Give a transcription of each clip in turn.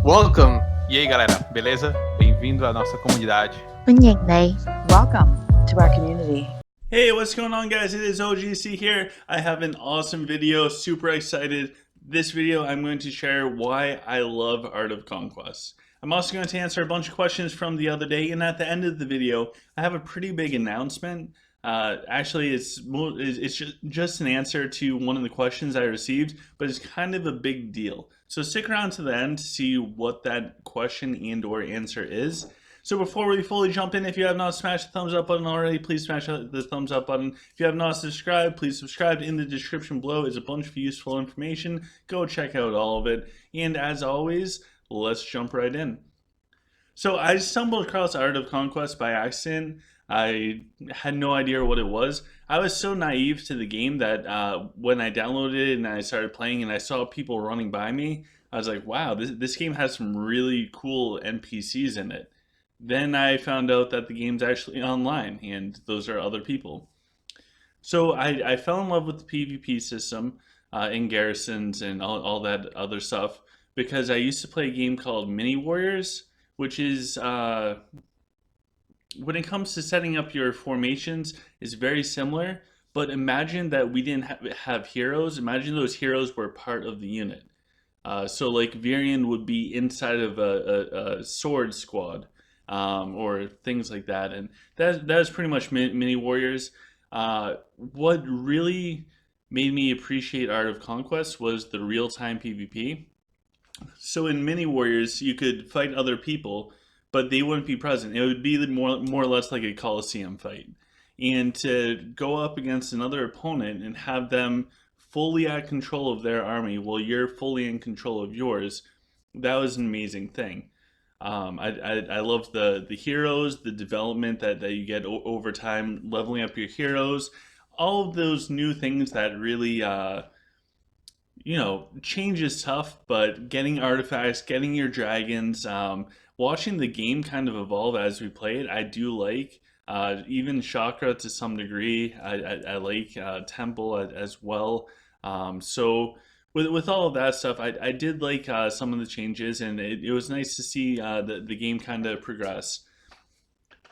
Welcome! E aí, galera, beleza? Bem-vindo à nossa comunidade. Welcome to our community. Hey, what's going on, guys? It is OGC here. I have an awesome video, super excited. This video, I'm going to share why I love Art of Conquest. I'm also going to answer a bunch of questions from the other day, and at the end of the video, I have a pretty big announcement. Actually, it's just an answer to one of the questions I received, but it's kind of a big deal. So stick around to the end to see what that question and or answer is. So before we fully jump in, if you have not smashed the thumbs up button already, please smash the thumbs up button. If you have not subscribed, please subscribe. In the description below is a bunch of useful information. Go check out all of it. And as always, let's jump right in. So I stumbled across Art of Conquest by accident. I had no idea what it was. I was so naive to the game that when I downloaded it and I started playing and I saw people running by me, I was like, wow, this game has some really cool NPCs in it. Then I found out that the game's actually online and those are other people. So I fell in love with the PvP system in garrisons and all that other stuff because I used to play a game called Mini Warriors, which is when it comes to setting up your formations is very similar. But imagine that we didn't have heroes. Imagine those heroes were part of the unit. So like Virion would be inside of a sword squad, or things like that, and that is pretty much Mini Warriors. What really made me appreciate Art of Conquest was the real time PvP. So in Mini Warriors, you could fight other people, but they wouldn't be present. It would be more or less like a Coliseum fight. And to go up against another opponent and have them fully at control of their army while you're fully in control of yours, that was an amazing thing. I love the heroes, the development that you get over time, leveling up your heroes, all of those new things that really change is tough, but getting artifacts, getting your dragons, watching the game kind of evolve as we play it, I do like. Even Chakra to some degree, I like Temple as well. So with all of that stuff, I did like some of the changes, and it was nice to see the game kind of progress.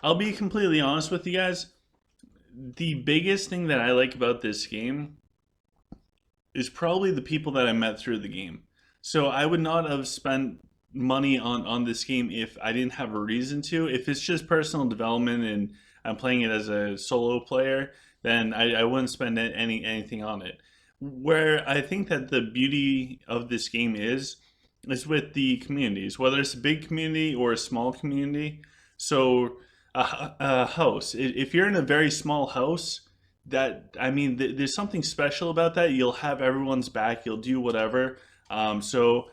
I'll be completely honest with you guys. The biggest thing that I like about this game is probably the people that I met through the game. So I would not have spent money on this game if I didn't have a reason to. If it's just personal development and I'm playing it as a solo player, then I wouldn't spend anything on it. Where I think that the beauty of this game is with the communities, whether it's a big community or a small community. So a house, if you're in a very small house, that I mean, there's something special about that. You'll have everyone's back. You'll do whatever. So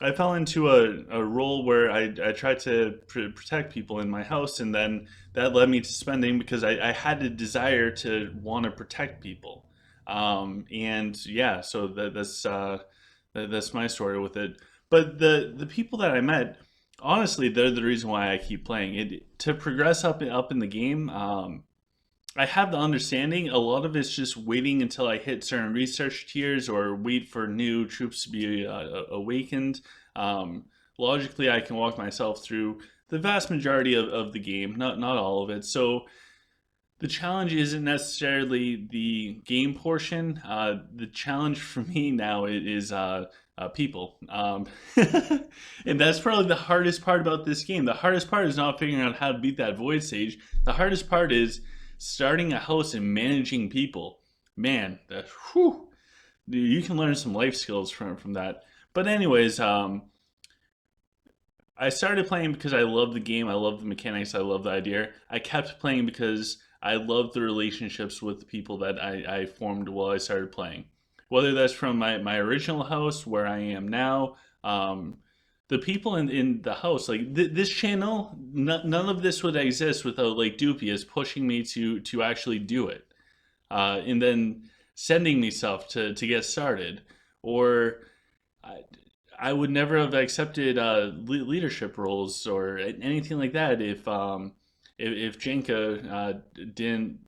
I fell into a role where I tried to protect people in my house, and then that led me to spending because I had a desire to want to protect people. And yeah, so that's my story with it. But the people that I met, honestly, they're the reason why I keep playing it. To progress up in the game, I have the understanding. A lot of it's just waiting until I hit certain research tiers or wait for new troops to be awakened. Logically, I can walk myself through the vast majority of the game, not all of it. So the challenge isn't necessarily the game portion. The challenge for me now is people. And that's probably the hardest part about this game. The hardest part is not figuring out how to beat that void stage. The hardest part is starting a house and managing people. Man, whew, you can learn some life skills from that. But anyways, I started playing because I love the game. I love the mechanics. I love the idea. I kept playing because I love the relationships with the people that I formed while I started playing. Whether that's from my original house where I am now, the people in the house, like this channel, none of this would exist without like Dupius pushing me to actually do it, and then sending me stuff to get started, or I, I would never have accepted leadership roles or anything like that if Jenka didn't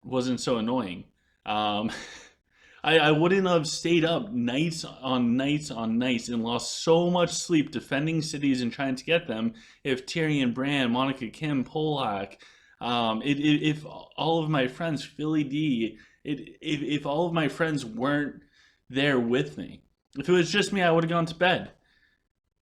wasn't so annoying. Um, I wouldn't have stayed up nights on nights on nights and lost so much sleep defending cities and trying to get them if Tyrion, Bran, Monica Kim, Polak, if all of my friends, Philly D, if all of my friends weren't there with me. If it was just me, I would have gone to bed.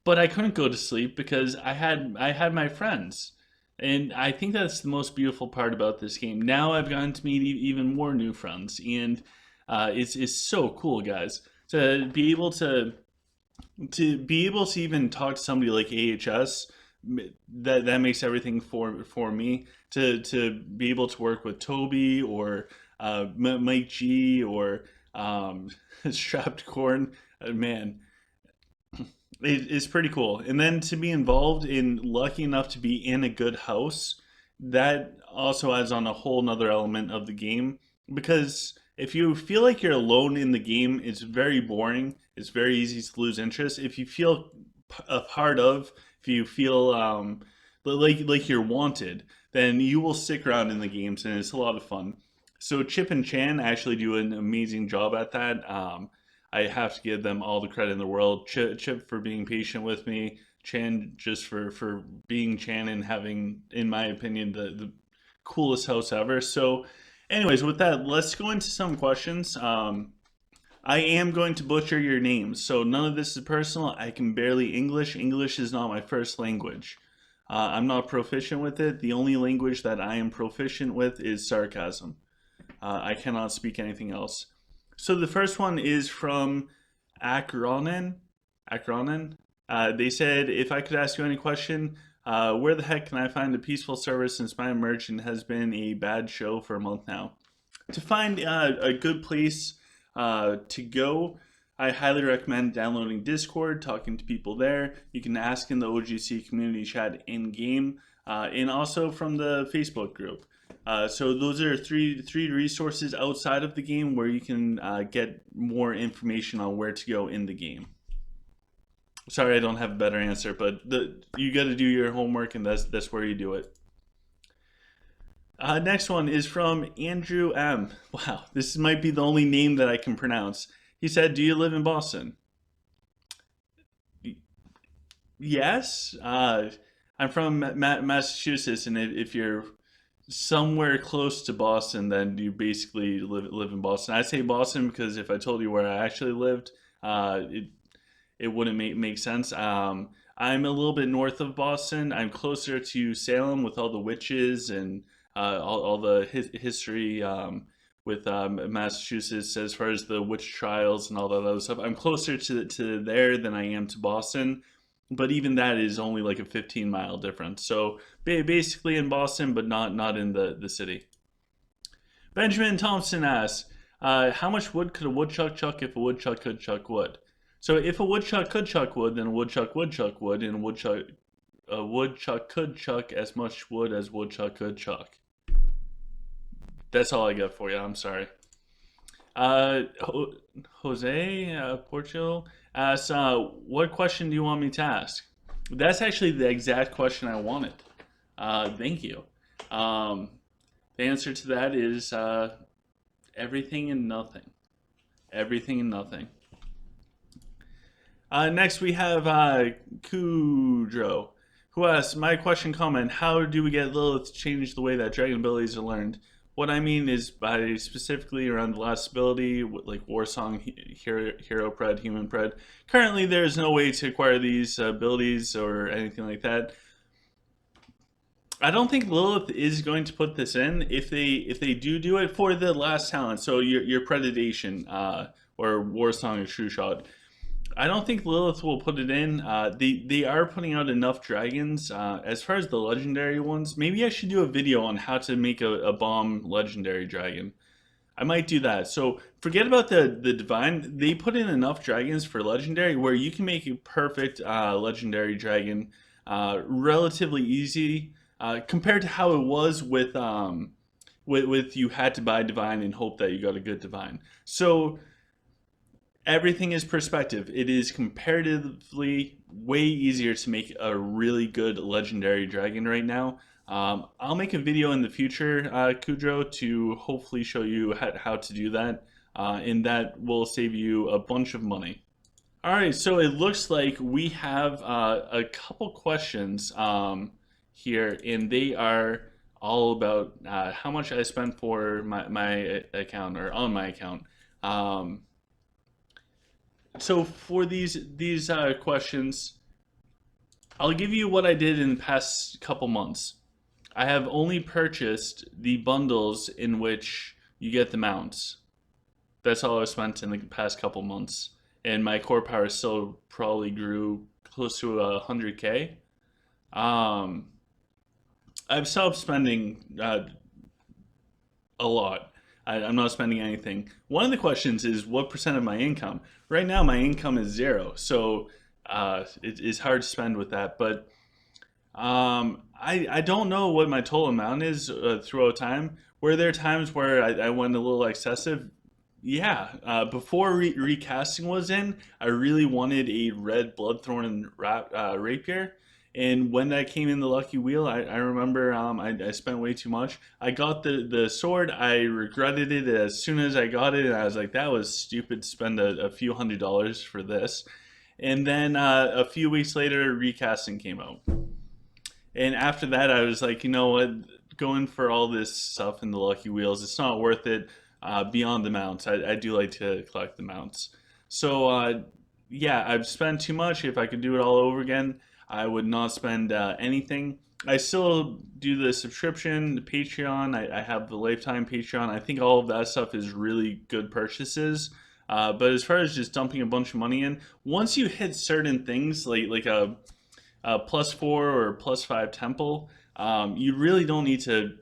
But I couldn't go to sleep because I had my friends. And I think that's the most beautiful part about this game. Now I've gotten to meet even more new friends, and it's so cool, guys, to be able to even talk to somebody like AHS. That makes everything for me. To be able to work with Toby or Mike G or Strapped Corn, man, it's pretty cool. And then to be involved in, lucky enough to be in a good house, that also adds on a whole nother element of the game. Because if you feel like you're alone in the game, it's very boring. It's very easy to lose interest. If you feel a part of, if you feel like you're wanted, then you will stick around in the games, and it's a lot of fun. So Chip and Chan actually do an amazing job at that. I have to give them all the credit in the world. Chip for being patient with me. Chan just for being Chan and having, in my opinion, the coolest house ever. So, anyways, with that, let's go into some questions. I am going to butcher your names, so none of this is personal. I can barely English. English is not my first language. I'm not proficient with it. The only language that I am proficient with is sarcasm. I cannot speak anything else. So the first one is from Akronen. Akronen. They said, if I could ask you any question, where the heck can I find a peaceful server since my merchant has been a bad show for a month now? To find a good place to go, I highly recommend downloading Discord, talking to people there. You can ask in the OGC community chat in game, and also from the Facebook group. So those are three resources outside of the game where you can get more information on where to go in the game. Sorry, I don't have a better answer, but you got to do your homework, and that's where you do it. Next one is from Andrew M. Wow, this might be the only name that I can pronounce. He said, "Do you live in Boston?" Yes. I'm from Massachusetts, and if you're somewhere close to Boston, then you basically live in Boston. I say Boston because if I told you where I actually lived, it wouldn't make sense. I'm a little bit north of Boston. I'm closer to Salem with all the witches and all the history with Massachusetts as far as the witch trials and all that other stuff. I'm closer to there than I am to Boston, but even that is only like a 15-mile difference. So basically in Boston, but not in the city. Benjamin Thompson asks, how much wood could a woodchuck chuck if a woodchuck could chuck wood? So if a woodchuck could chuck wood, then a woodchuck would chuck wood, and a woodchuck could chuck as much wood as woodchuck could chuck. That's all I got for you. I'm sorry. Jose Portugal asks, what question do you want me to ask? That's actually the exact question I wanted. Thank you. The answer to that is everything and nothing. Everything and nothing. Next we have Kudro, who asks, my question comment, how do we get Lilith to change the way that dragon abilities are learned? What I mean is by specifically around the last ability, like Warsong, Hero Pred, Human Pred. Currently there is no way to acquire these abilities or anything like that. I don't think Lilith is going to put this in. If they do it for the last talent, so your Predation or Warsong or True Shot, I don't think Lilith will put it in. They are putting out enough dragons. As far as the legendary ones, maybe I should do a video on how to make a bomb legendary dragon. I might do that. So forget about the divine. They put in enough dragons for legendary where you can make a perfect legendary dragon relatively easy compared to how it was with you had to buy divine and hope that you got a good divine. So everything is perspective. It is comparatively way easier to make a really good legendary dragon right now. I'll make a video in the future, Kudro, to hopefully show you how to do that. and that will save you a bunch of money. All right, so it looks like we have a couple questions here, and they are all about how much I spent for my account or on my account. Um, so for these questions, I'll give you what I did in the past couple months. I have only purchased the bundles in which you get the mounts. That's all I've spent in the past couple months, and my core power still probably grew close to 100K. Um, I've stopped spending a lot. I'm not spending anything. One of the questions is what percent of my income. Right now, my income is zero, so it's hard to spend with that. But I don't know what my total amount is throughout time. Were there times where I went a little excessive? Yeah. Before recasting was in, I really wanted a red Bloodthorn rapier. And when that came in the Lucky Wheel, I remember I spent way too much. I got the sword. I regretted it as soon as I got it. And I was like, that was stupid to spend a few $100s for this. And then a few weeks later, recasting came out. And after that, I was like, you know what? Going for all this stuff in the Lucky Wheels, it's not worth it. Beyond the mounts, I do like to collect the mounts. So, yeah, I've spent too much. If I could do it all over again, I would not spend anything. I still do the subscription, the Patreon. I have the lifetime Patreon. I think all of that stuff is really good purchases. But as far as just dumping a bunch of money in, once you hit certain things like a +4 or +5 temple, you really don't need to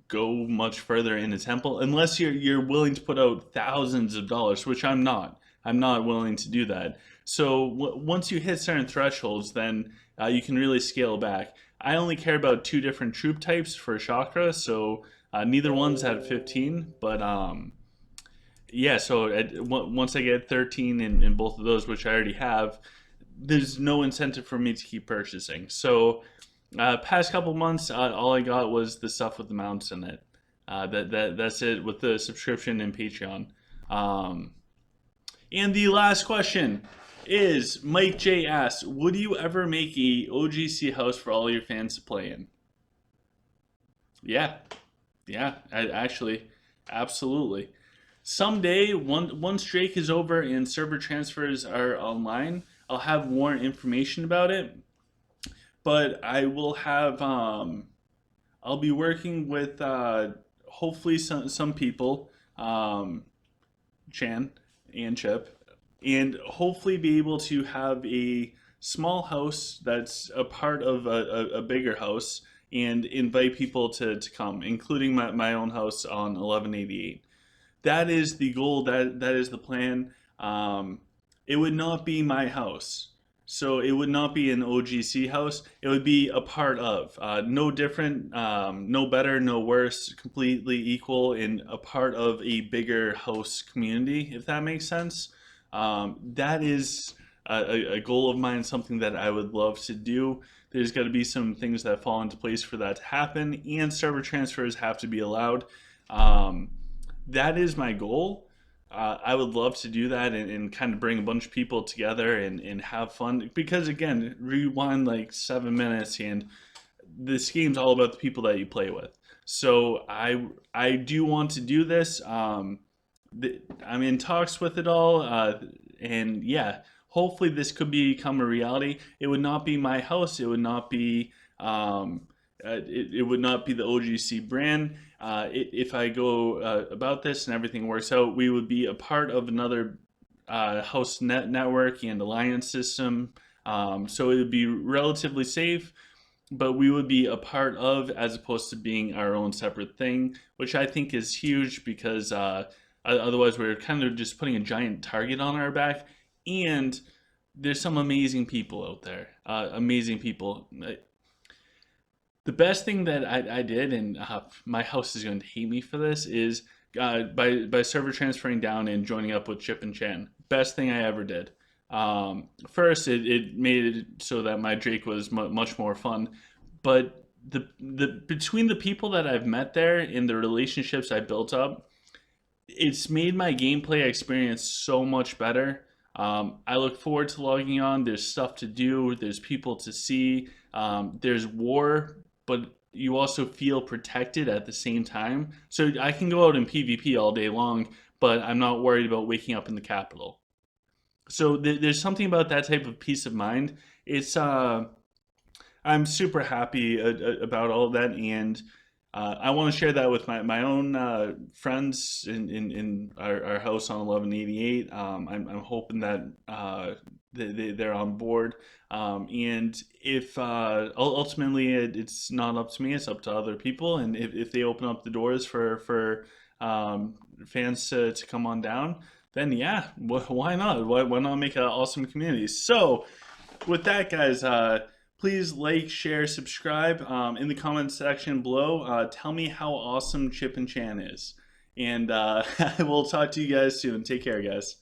go much further in a temple unless you're willing to put out thousands of dollars, which I'm not. I'm not willing to do that. So once you hit certain thresholds, then you can really scale back. I only care about two different troop types for chakra, so neither one's at 15, but yeah. So once I get 13 in both of those, which I already have, there's no incentive for me to keep purchasing. So past couple months, all I got was the stuff with the mounts in it. That's it with the subscription and Patreon. And the last question is Mike J asks, would you ever make a OGC house for all your fans to play in? Yeah, actually, absolutely. Someday, once Drake is over and server transfers are online, I'll have more information about it. But I will have I'll be working with hopefully some people, Chan and Chip, and hopefully be able to have a small house that's a part of a bigger house and invite people to come, including my own house on 1188. That is the goal. That is the plan. It would not be my house. So it would not be an OGC house. It would be a part of. No different, no better, no worse, completely equal, and a part of a bigger house community, if that makes sense. That is a goal of mine, something that I would love to do. There's got to be some things that fall into place for that to happen, and server transfers have to be allowed. That is my goal. I would love to do that and kind of bring a bunch of people together and have fun. Because again, rewind like 7 minutes, and this game's all about the people that you play with. So I do want to do this. I'm in talks with it all, and yeah, hopefully this could become a reality. It would not be my house. It would not be. It would not be the OGC brand. If I go about this and everything works out, we would be a part of another host network and alliance system. So it would be relatively safe, but we would be a part of, as opposed to being our own separate thing, which I think is huge because otherwise we're kind of just putting a giant target on our back. And there's some amazing people out there, amazing people. The best thing that I did, and my house is going to hate me for this, is by server transferring down and joining up with Chip and Chan. Best thing I ever did. First, it made it so that my Drake was much more fun, but the between the people that I've met there and the relationships I built up, it's made my gameplay experience so much better. I look forward to logging on. There's stuff to do. There's people to see. There's war, but you also feel protected at the same time. So I can go out in PvP all day long, but I'm not worried about waking up in the capital. So there's something about that type of peace of mind. It's I'm super happy about all of that, and I want to share that with my own friends in our house on 1188. I'm hoping that they're on board. And if ultimately it's not up to me, it's up to other people. And if they open up the doors for fans to come on down, then yeah, why not? Why not make an awesome community? So with that, guys, please like, share, subscribe in the comment section below. Tell me how awesome Chip and Chan is. And we'll talk to you guys soon. Take care, guys.